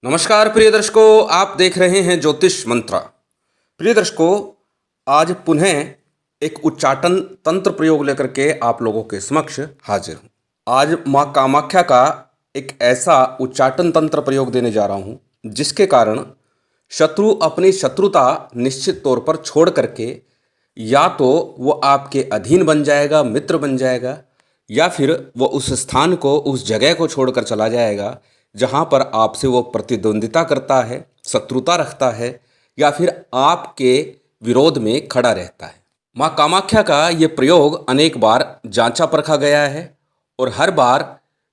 नमस्कार प्रिय दर्शकों, आप देख रहे हैं ज्योतिष मंत्रा। प्रिय दर्शकों, आज पुनः एक उच्चाटन तंत्र प्रयोग लेकर के आप लोगों के समक्ष हाजिर हूँ। आज माँ कामाख्या का एक ऐसा उच्चाटन तंत्र प्रयोग देने जा रहा हूँ जिसके कारण शत्रु अपनी शत्रुता निश्चित तौर पर छोड़ करके या तो वो आपके अधीन बन जाएगा, मित्र बन जाएगा, या फिर वो उस स्थान को, उस जगह को छोड़कर चला जाएगा जहाँ पर आपसे वो प्रतिद्वंदिता करता है, शत्रुता रखता है, या फिर आपके विरोध में खड़ा रहता है। माँ कामाख्या का ये प्रयोग अनेक बार जांचा परखा गया है और हर बार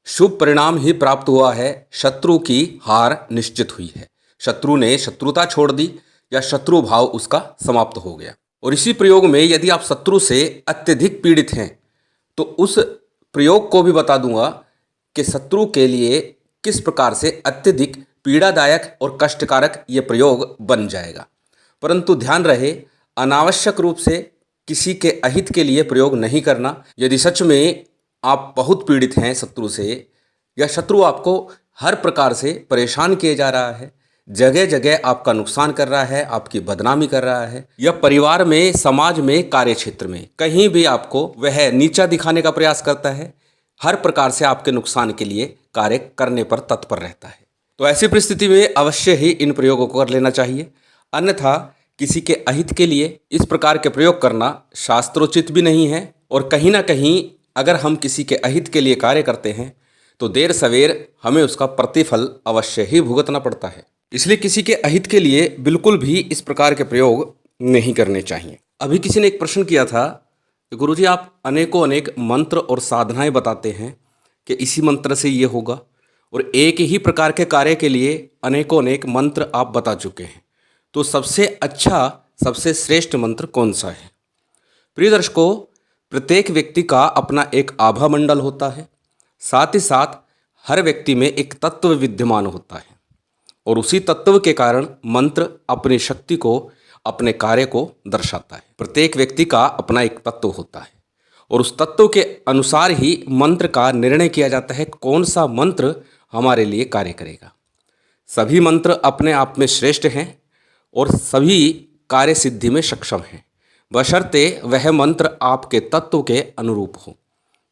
शुभ परिणाम ही प्राप्त हुआ है। शत्रु की हार निश्चित हुई है, शत्रु ने शत्रुता छोड़ दी या शत्रु भाव उसका समाप्त हो गया। और इसी प्रयोग में यदि आप शत्रु से अत्यधिक पीड़ित हैं तो उस प्रयोग को भी बता दूंगा कि शत्रु के लिए किस प्रकार से अत्यधिक पीड़ादायक और कष्टकारक ये प्रयोग बन जाएगा। परंतु ध्यान रहे, अनावश्यक रूप से किसी के अहित के लिए प्रयोग नहीं करना। यदि सच में आप बहुत पीड़ित हैं शत्रु से, या शत्रु आपको हर प्रकार से परेशान किए जा रहा है, जगह जगह आपका नुकसान कर रहा है, आपकी बदनामी कर रहा है, या परिवार में, समाज में, कार्य क्षेत्र में कहीं भी आपको वह नीचा दिखाने का प्रयास करता है, हर प्रकार से आपके नुकसान के लिए कार्य करने पर तत्पर रहता है, तो ऐसी परिस्थिति में अवश्य ही इन प्रयोगों को कर लेना चाहिए। अन्यथा किसी के अहित के लिए इस प्रकार के प्रयोग करना शास्त्रोचित भी नहीं है। और कहीं ना कहीं अगर हम किसी के अहित के लिए कार्य करते हैं तो देर सवेर हमें उसका प्रतिफल अवश्य ही भुगतना पड़ता है। इसलिए किसी के अहित के लिए बिल्कुल भी इस प्रकार के प्रयोग नहीं करने चाहिए। अभी किसी ने एक प्रश्न किया था कि गुरुजी, आप अनेकों अनेक मंत्र और साधनाएं बताते हैं कि इसी मंत्र से ये होगा, और एक ही प्रकार के कार्य के लिए अनेकों अनेक मंत्र आप बता चुके हैं, तो सबसे अच्छा, सबसे श्रेष्ठ मंत्र कौन सा है? प्रिय दर्शकों, प्रत्येक व्यक्ति का अपना एक आभा मंडल होता है, साथ ही साथ हर व्यक्ति में एक तत्व विद्यमान होता है, और उसी तत्व के कारण मंत्र अपनी शक्ति को, अपने कार्य को दर्शाता है। प्रत्येक व्यक्ति का अपना एक तत्व होता है और उस तत्व के अनुसार ही मंत्र का निर्णय किया जाता है कौन सा मंत्र हमारे लिए कार्य करेगा। सभी मंत्र अपने आप में श्रेष्ठ हैं और सभी कार्य सिद्धि में सक्षम हैं, बशर्ते वह मंत्र आपके तत्व के अनुरूप हो।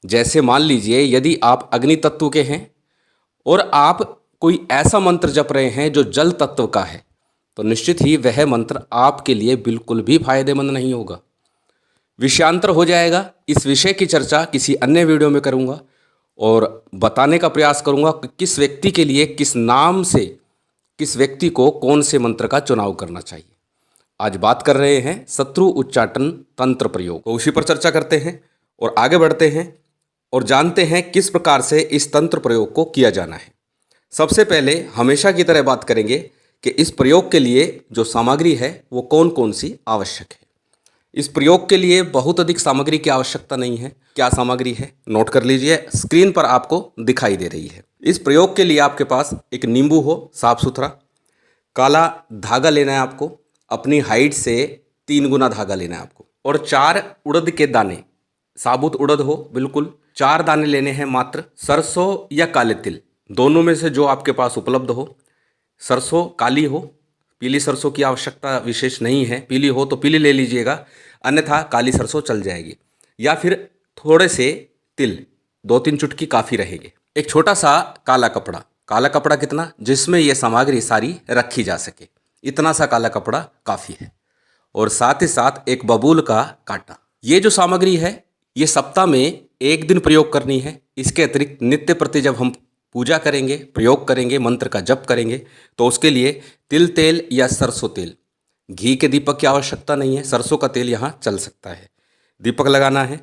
जैसे मान लीजिए, यदि आप अग्नि तत्व के हैं और आप कोई ऐसा मंत्र जप रहे हैं जो जल तत्व का है, तो निश्चित ही वह मंत्र आपके लिए बिल्कुल भी फायदेमंद नहीं होगा, विषयांतर हो जाएगा। इस विषय की चर्चा किसी अन्य वीडियो में करूंगा और बताने का प्रयास करूंगा कि किस व्यक्ति के लिए, किस नाम से, किस व्यक्ति को कौन से मंत्र का चुनाव करना चाहिए। आज बात कर रहे हैं शत्रु उच्चाटन तंत्र प्रयोग, तो उसी पर चर्चा करते हैं और आगे बढ़ते हैं और जानते हैं किस प्रकार से इस तंत्र प्रयोग को किया जाना है। सबसे पहले हमेशा की तरह बात करेंगे कि इस प्रयोग के लिए जो सामग्री है वो कौन कौन सी आवश्यक है। इस प्रयोग के लिए बहुत अधिक सामग्री की आवश्यकता नहीं है। क्या सामग्री है, नोट कर लीजिए, स्क्रीन पर आपको दिखाई दे रही है। इस प्रयोग के लिए आपके पास एक नींबू हो, साफ सुथरा, काला धागा लेना है आपको, अपनी हाइट से 3 गुना धागा लेना है आपको, और 4 उड़द के दाने, साबुत उड़द हो बिल्कुल, 4 दाने लेने हैं मात्र। सरसों या काले तिल, दोनों में से जो आपके पास उपलब्ध हो। सरसों काली हो, पीली सरसों की आवश्यकता विशेष नहीं है, पीली हो तो पीली ले लीजिएगा, अन्यथा काली सरसों चल जाएगी। या फिर थोड़े से तिल, 2-3 चुटकी काफ़ी रहेंगे। एक छोटा सा काला कपड़ा, काला कपड़ा कितना, जिसमें ये सामग्री सारी रखी जा सके, इतना सा काला कपड़ा काफ़ी है। और साथ ही साथ एक बबूल का कांटा। ये जो सामग्री है ये सप्ताह में 1 दिन प्रयोग करनी है। इसके अतिरिक्त नित्य प्रति जब हम पूजा करेंगे, प्रयोग करेंगे, मंत्र का जप करेंगे, तो उसके लिए तिल तेल या सरसों तेल, घी के दीपक की आवश्यकता नहीं है, सरसों का तेल यहाँ चल सकता है। दीपक लगाना है,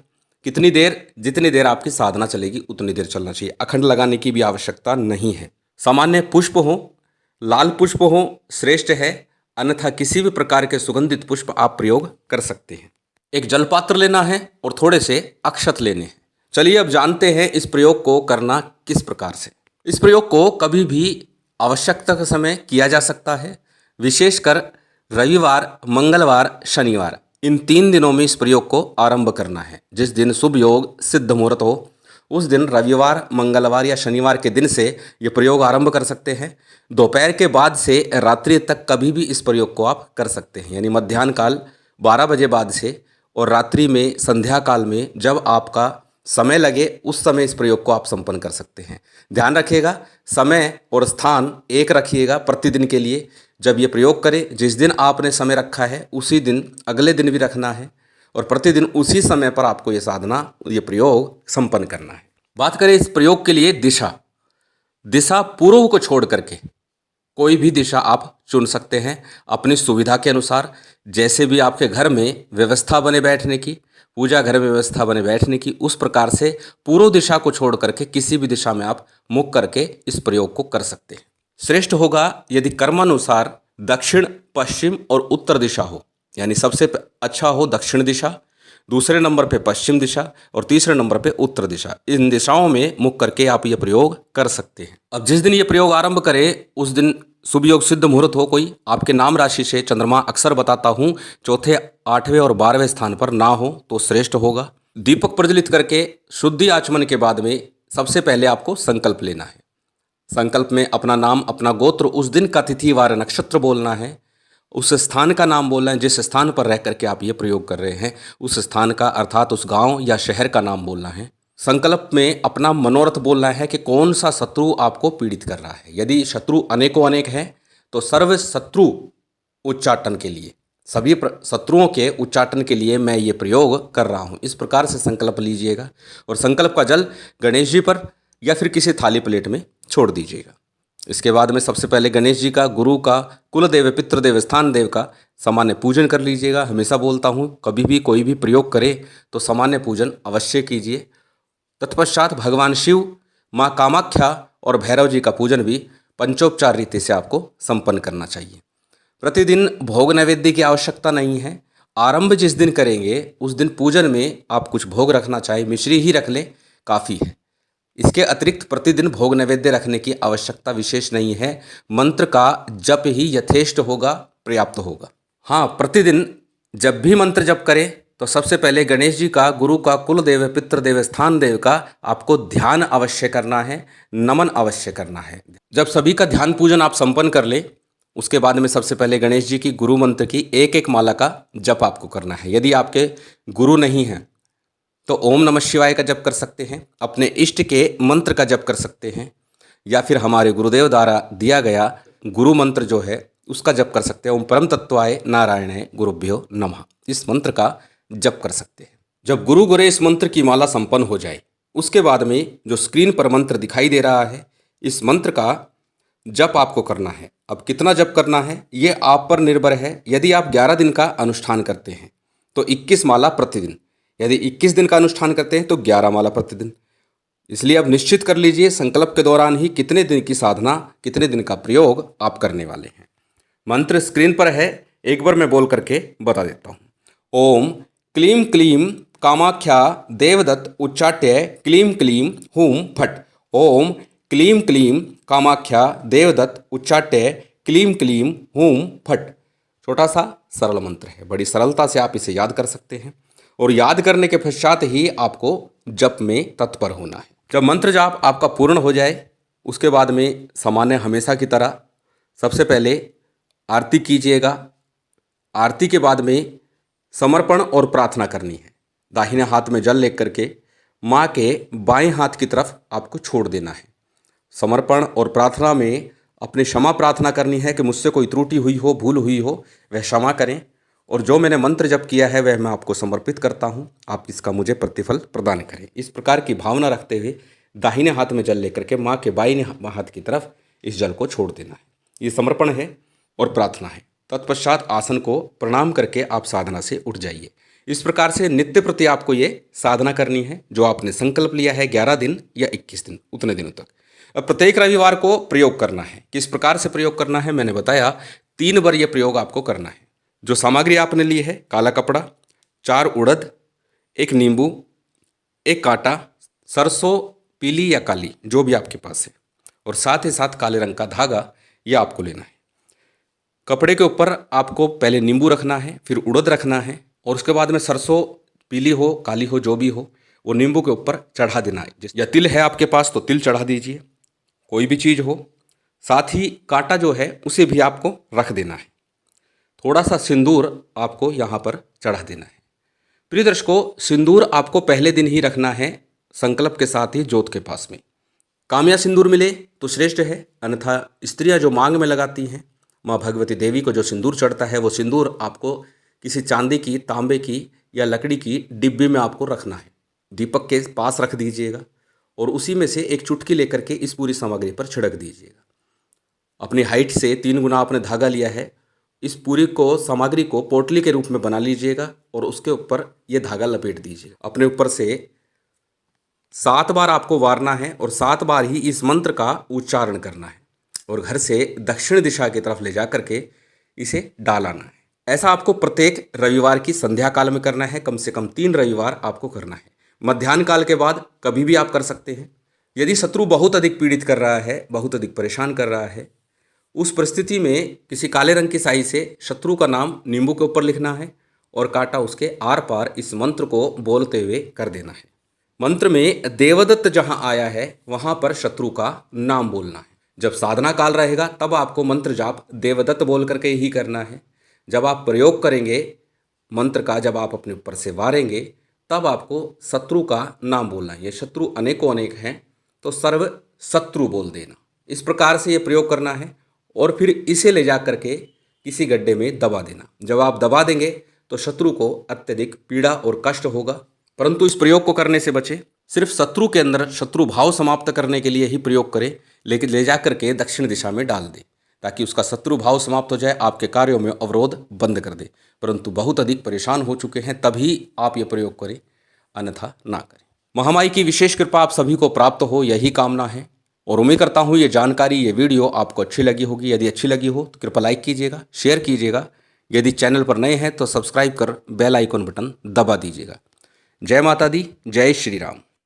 कितनी देर, जितनी देर आपकी साधना चलेगी उतनी देर चलना चाहिए। अखंड लगाने की भी आवश्यकता नहीं है। सामान्य पुष्प हो, लाल पुष्प हो श्रेष्ठ है, अन्यथा किसी भी प्रकार के सुगंधित पुष्प आप प्रयोग कर सकते हैं। एक जलपात्र लेना है और थोड़े से अक्षत लेने हैं। चलिए अब जानते हैं इस प्रयोग को करना किस प्रकार से। इस प्रयोग को कभी भी आवश्यकता के समय किया जा सकता है, विशेषकर रविवार, मंगलवार, शनिवार, इन 3 दिनों में इस प्रयोग को आरंभ करना है। जिस दिन शुभ योग, सिद्ध मुहूर्त हो उस दिन रविवार, मंगलवार या शनिवार के दिन से ये प्रयोग आरंभ कर सकते हैं। दोपहर के बाद से रात्रि तक कभी भी इस प्रयोग को आप कर सकते हैं, यानी मध्याह्न काल 12 बजे बाद से और रात्रि में संध्या काल में जब आपका समय लगे उस समय इस प्रयोग को आप संपन्न कर सकते हैं। ध्यान रखिएगा, समय और स्थान एक रखिएगा प्रतिदिन के लिए। जब ये प्रयोग करें, जिस दिन आपने समय रखा है उसी दिन अगले दिन भी रखना है और प्रतिदिन उसी समय पर आपको ये साधना, ये प्रयोग संपन्न करना है। बात करें इस प्रयोग के लिए दिशा पूर्व को छोड़ करके कोई भी दिशा आप चुन सकते हैं अपनी सुविधा के अनुसार। जैसे भी आपके घर में व्यवस्था बने बैठने की, पूजा घर में व्यवस्था बने बैठने की, उस प्रकार से पूर्व दिशा को छोड़ करके किसी भी दिशा में आप मुख करके इस प्रयोग को कर सकते हैं। श्रेष्ठ होगा यदि कर्मानुसार दक्षिण, पश्चिम और उत्तर दिशा हो, यानी सबसे अच्छा हो दक्षिण दिशा, दूसरे नंबर पे पश्चिम दिशा और तीसरे नंबर पे उत्तर दिशा। इन दिशाओं में मुख करके आप ये प्रयोग कर सकते हैं। अब जिस दिन ये प्रयोग आरंभ करें उस दिन शुभ योग सिद्ध मुहूर्त हो कोई, आपके नाम राशि से चंद्रमा अक्सर बताता हूँ चौथे, 8वें और 12वें स्थान पर ना हो तो श्रेष्ठ होगा। दीपक प्रज्वलित करके शुद्धि आचमन के बाद में सबसे पहले आपको संकल्प लेना है। संकल्प में अपना नाम, अपना गोत्र, उस दिन का तिथि वार नक्षत्र बोलना है, उस स्थान का नाम बोलना है जिस स्थान पर रह करके आप ये प्रयोग कर रहे हैं, उस स्थान का अर्थात उस गांव या शहर का नाम बोलना है। संकल्प में अपना मनोरथ बोलना है कि कौन सा शत्रु आपको पीड़ित कर रहा है। यदि शत्रु अनेकों अनेक हैं तो सर्व शत्रु उच्चाटन के लिए, सभी शत्रुओं के उच्चाटन के लिए मैं ये प्रयोग कर रहा हूँ। इस प्रकार से संकल्प लीजिएगा और संकल्प का जल गणेश जी पर या फिर किसी थाली प्लेट में छोड़ दीजिएगा। इसके बाद में सबसे पहले गणेश जी का, गुरु का, कुल देव, पितृदेव, स्थान देव का सामान्य पूजन कर लीजिएगा। हमेशा बोलता हूँ कभी भी कोई भी प्रयोग करें तो सामान्य पूजन अवश्य कीजिए। तत्पश्चात भगवान शिव, माँ कामाख्या और भैरव जी का पूजन भी पंचोपचार रीति से आपको संपन्न करना चाहिए। प्रतिदिन भोग नैवेद्य की आवश्यकता नहीं है। आरंभ जिस दिन करेंगे उस दिन पूजन में आप कुछ भोग रखना चाहिए, मिश्री ही रख लें काफ़ी है। इसके अतिरिक्त प्रतिदिन भोग नैवेद्य रखने की आवश्यकता विशेष नहीं है। मंत्र का जप ही यथेष्ट होगा, पर्याप्त होगा। हाँ, प्रतिदिन जब भी मंत्र जप करें तो सबसे पहले गणेश जी का, गुरु का, कुल देव, पितृदेव, स्थान देव का आपको ध्यान अवश्य करना है, नमन अवश्य करना है। जब सभी का ध्यान पूजन आप संपन्न कर ले उसके बाद में सबसे पहले गणेश जी की गुरु मंत्र की एक एक माला का जप आपको करना है। यदि आपके गुरु नहीं हैं तो ओम नमः शिवाय का जप कर सकते हैं, अपने इष्ट के मंत्र का जप कर सकते हैं, या फिर हमारे गुरुदेव द्वारा दिया गया गुरु मंत्र जो है उसका जप कर सकते हैं। ओम परम तत्वाय नारायण गुरुभ्यो नमः, इस मंत्र का जप कर सकते हैं। जब गुरु गुरे इस मंत्र की माला संपन्न हो जाए उसके बाद में जो स्क्रीन पर मंत्र दिखाई दे रहा है, इस मंत्र का जप आपको करना है। अब कितना जप करना है ये आप पर निर्भर है। यदि आप 11 दिन का अनुष्ठान करते हैं तो 21 माला प्रतिदिन, यदि 21 दिन का अनुष्ठान करते हैं तो 11 माला प्रतिदिन। इसलिए अब निश्चित कर लीजिए संकल्प के दौरान ही कितने दिन की साधना, कितने दिन का प्रयोग आप करने वाले हैं। मंत्र स्क्रीन पर है, एक बार मैं बोल करके बता देता हूँ। ओम क्लीं क्लीं कामाख्या देवदत्त उच्चाट्य क्लीं क्लीं हूं फट। ओम क्लीं क्लीं कामाख्या देवदत्त उच्चाट्य क्लीं क्लीं हूं फट। छोटा सा सरल मंत्र है, बड़ी सरलता से आप इसे याद कर सकते हैं और याद करने के पश्चात ही आपको जप में तत्पर होना है। जब मंत्र जाप आपका पूर्ण हो जाए उसके बाद में सामान्य हमेशा की तरह सबसे पहले आरती कीजिएगा। आरती के बाद में समर्पण और प्रार्थना करनी है। दाहिने हाथ में जल लेकर के माँ के बाएं हाथ की तरफ आपको छोड़ देना है। समर्पण और प्रार्थना में अपनी क्षमा प्रार्थना करनी है कि मुझसे कोई त्रुटि हुई हो, भूल हुई हो, वह क्षमा करें और जो मैंने मंत्र जप किया है वह मैं आपको समर्पित करता हूँ, आप इसका मुझे प्रतिफल प्रदान करें। इस प्रकार की भावना रखते हुए दाहिने हाथ में जल लेकर के माँ के बाईं हाथ की तरफ इस जल को छोड़ देना है। ये समर्पण है और प्रार्थना है। तत्पश्चात आसन को प्रणाम करके आप साधना से उठ जाइए। इस प्रकार से नित्य प्रति आपको ये साधना करनी है जो आपने संकल्प लिया है 11 दिन या 21 दिन, उतने दिनों तक। अब प्रत्येक रविवार को प्रयोग करना है। किस प्रकार से प्रयोग करना है मैंने बताया, 3 बार ये प्रयोग आपको करना है। जो सामग्री आपने ली है, काला कपड़ा, 4 उड़द, 1 नींबू, 1 कांटा, सरसों पीली या काली जो भी आपके पास है, और साथ ही साथ काले रंग का धागा, ये आपको लेना है। कपड़े के ऊपर आपको पहले नींबू रखना है, फिर उड़द रखना है और उसके बाद में सरसों पीली हो काली हो जो भी हो वो नींबू के ऊपर चढ़ा देना है। या तिल है आपके पास तो तिल चढ़ा दीजिए, कोई भी चीज़ हो। साथ ही कांटा जो है उसे भी आपको रख देना है। थोड़ा सा सिंदूर आपको यहाँ पर चढ़ा देना है। प्रिय दर्शकों, सिंदूर आपको पहले दिन ही रखना है संकल्प के साथ ही जोत के पास में। कामया सिंदूर मिले तो श्रेष्ठ है, अन्यथा स्त्रियां जो मांग में लगाती हैं, माँ भगवती देवी को जो सिंदूर चढ़ता है वो सिंदूर आपको किसी चांदी की, तांबे की या लकड़ी की डिब्बी में आपको रखना है। दीपक के पास रख दीजिएगा और उसी में से एक चुटकी लेकर के इस पूरी सामग्री पर छिड़क दीजिएगा। अपनी हाइट से 3 गुना आपने धागा लिया है, इस पूरी को सामग्री को पोटली के रूप में बना लीजिएगा और उसके ऊपर ये धागा लपेट दीजिएगा। अपने ऊपर से 7 बार आपको वारना है और 7 बार ही इस मंत्र का उच्चारण करना है और घर से दक्षिण दिशा की तरफ ले जा करके इसे डालाना है। ऐसा आपको प्रत्येक रविवार की संध्या काल में करना है। कम से कम 3 रविवार आपको करना है। मध्याह्न काल के बाद कभी भी आप कर सकते हैं। यदि शत्रु बहुत अधिक पीड़ित कर रहा है, बहुत अधिक परेशान कर रहा है, उस परिस्थिति में किसी काले रंग की स्याही से शत्रु का नाम नींबू के ऊपर लिखना है और कांटा उसके आर पार इस मंत्र को बोलते हुए कर देना है। मंत्र में देवदत्त जहाँ आया है वहाँ पर शत्रु का नाम बोलना है। जब साधना काल रहेगा तब आपको मंत्र जाप देवदत्त बोल करके ही करना है। जब आप प्रयोग करेंगे मंत्र का, जब आप अपने ऊपर से वारेंगे, तब आपको शत्रु का नाम बोलना है। ये शत्रु अनेकों अनेक हैं तो सर्व शत्रु बोल देना। इस प्रकार से ये प्रयोग करना है और फिर इसे ले जा करके किसी गड्ढे में दबा देना। जब आप दबा देंगे तो शत्रु को अत्यधिक पीड़ा और कष्ट होगा, परंतु इस प्रयोग को करने से बचे। सिर्फ शत्रु के अंदर शत्रु भाव समाप्त करने के लिए ही प्रयोग करें, लेकिन ले जा करके दक्षिण दिशा में डाल दें ताकि उसका शत्रु भाव समाप्त हो जाए, आपके कार्यों में अवरोध बंद कर दे। परंतु बहुत अधिक परेशान हो चुके हैं तभी आप ये प्रयोग करें, अन्यथा ना करें। महामाई की विशेष कृपा आप सभी को प्राप्त हो, यही कामना है और उम्मीद करता हूँ ये जानकारी, ये वीडियो आपको अच्छी लगी होगी। यदि अच्छी लगी हो तो कृपया लाइक कीजिएगा, शेयर कीजिएगा। यदि चैनल पर नए हैं तो सब्सक्राइब कर बेल आइकन बटन दबा दीजिएगा। जय माता दी, जय श्री राम।